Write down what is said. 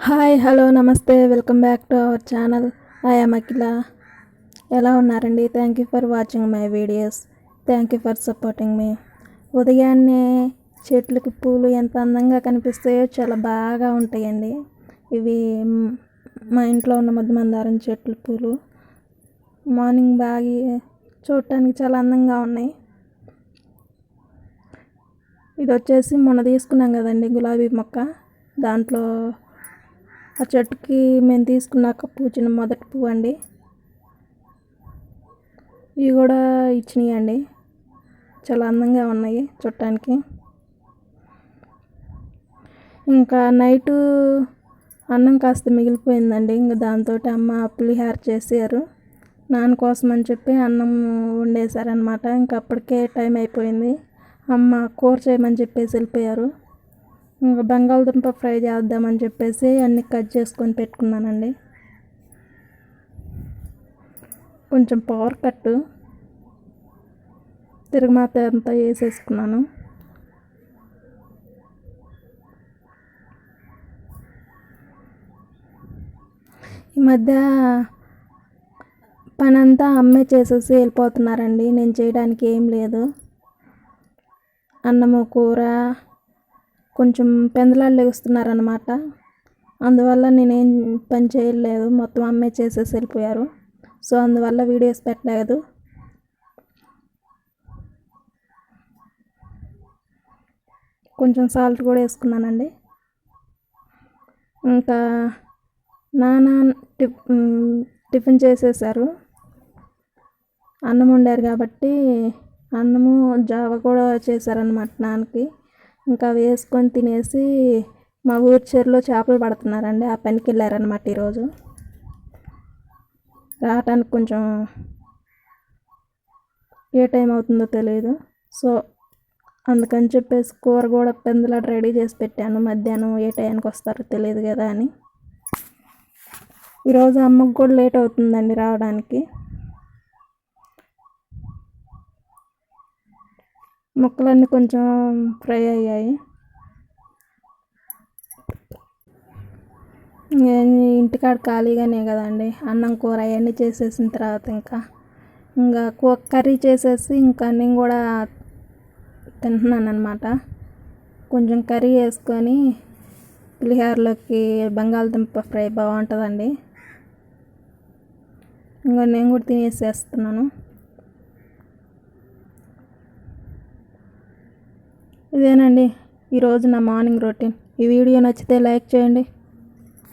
Hi hello namaste welcome back to our channel. I am Akhila. ఎలా ఉన్నారండి? Thank you for watching my videos. Thank you for supporting me. ఉదయాన్నే చెట్లకి పూలు ఎంత అందంగా కనిపిస్తాయో చాలా బాగా ఉంటాయండి. ఇవి మా ఇంట్లో ఉన్న మధ్య మందారం చెట్లు పూలు మార్నింగ్ బాగా చూడటానికి చాలా అందంగా ఉన్నాయి. ఇది వచ్చేసి మొన్న తీసుకున్నాం కదండి గులాబీ మొక్క. దాంట్లో ఆ చెట్టుకి మేము తీసుకున్నాక పూచిన మొదటి పువ్వు అండి. ఇవి కూడా ఇచ్చినాయి అండి. చాలా అందంగా ఉన్నాయి చూడటానికి. ఇంకా నైటు అన్నం కాస్త మిగిలిపోయిందండి. ఇంకా దాంతో అమ్మ పులిహోర చేసారు. నాన్న కోసం అని చెప్పి అన్నం వండేశారనమాట. ఇంకా అప్పటికే టైం అయిపోయింది. అమ్మ కూర చేయమని చెప్పేసి వెళ్ళిపోయారు. ఇంకా బంగాళదుంప ఫ్రై చేద్దామని చెప్పేసి అన్నీ కట్ చేసుకొని పెట్టుకున్నానండి. కొంచెం పవర్ కట్టు తిరగమాత అంతా వేసేసుకున్నాను. ఈ మధ్య పని అంతా అమ్మే చేసేసి వెళ్ళిపోతున్నారండి. నేను చేయడానికి ఏం లేదు. అన్నము కూర కొంచెం పెందలాలు లెగుస్తున్నారనమాట. అందువల్ల నేనేం పని చేయలేదు. మొత్తం అమ్మే చేసేసి వెళ్ళిపోయారు. సో అందువల్ల వీడియోస్ పెట్టలేదు. కొంచెం సాల్ట్ కూడా వేసుకున్నానండి. ఇంకా నాన్న టిఫిన్ చేసేసారు. అన్నం వండారు కాబట్టి అన్నము జావ కూడా చేశారనమాట నాన్నకి. ఇంకా వేసుకొని తినేసి మా ఊరి చెరువులో చేపలు పడుతున్నారండి. ఆ పనికి వెళ్ళారనమాట ఈరోజు. రావటానికి కొంచెం ఏ టైం అవుతుందో తెలియదు. సో అందుకని చెప్పేసి కూర కూడా పెందలాట రెడీ చేసి పెట్టాను. మధ్యాహ్నం ఏ టైంకి వస్తారో తెలియదు కదా అని. ఈరోజు అమ్మకు కూడా లేట్ అవుతుందండి రావడానికి. ముక్కలన్నీ కొంచెం ఫ్రై అయ్యాయి. ఇంటికాడ ఖాళీగానే కదండి. అన్నం కూర అవన్నీ చేసేసిన తర్వాత ఇంకా కర్రీ చేసేసి ఇంకా నేను కూడా తింటున్నాను అనమాట. కొంచెం కర్రీ వేసుకొని పులిహోరలోకి బంగాళదుంప ఫ్రై బాగుంటుందండి. ఇంకా నేను కూడా తినేసేస్తున్నాను. ఇదేనండి ఈరోజు నా మార్నింగ్ రొటీన్. ఈ వీడియో నచ్చితే లైక్ చేయండి.